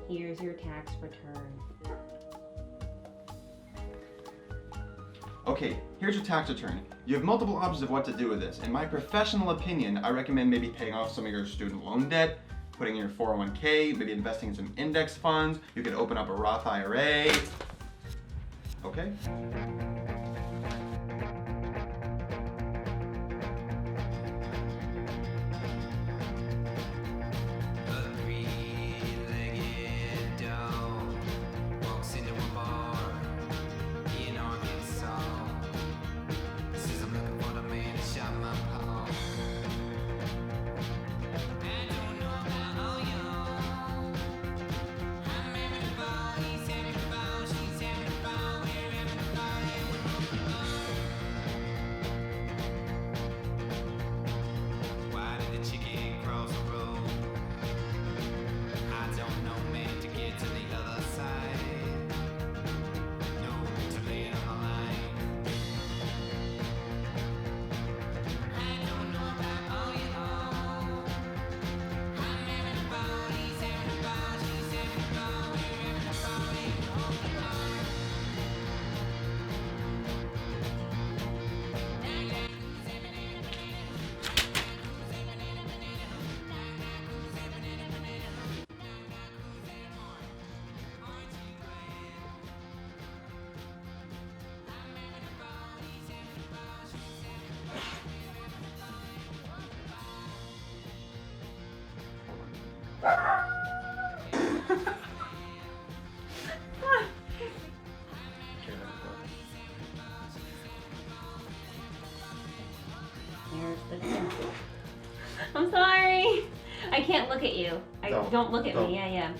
Here's your tax return. Okay, here's your tax return. You have multiple options of what to do with this. In my professional opinion, I recommend maybe paying off some of your student loan debt, putting in your 401k, maybe investing in some index funds. You could open up a Roth IRA. Okay? Here's the thing. I'm sorry. I can't look at you. Don't look at me. Yeah.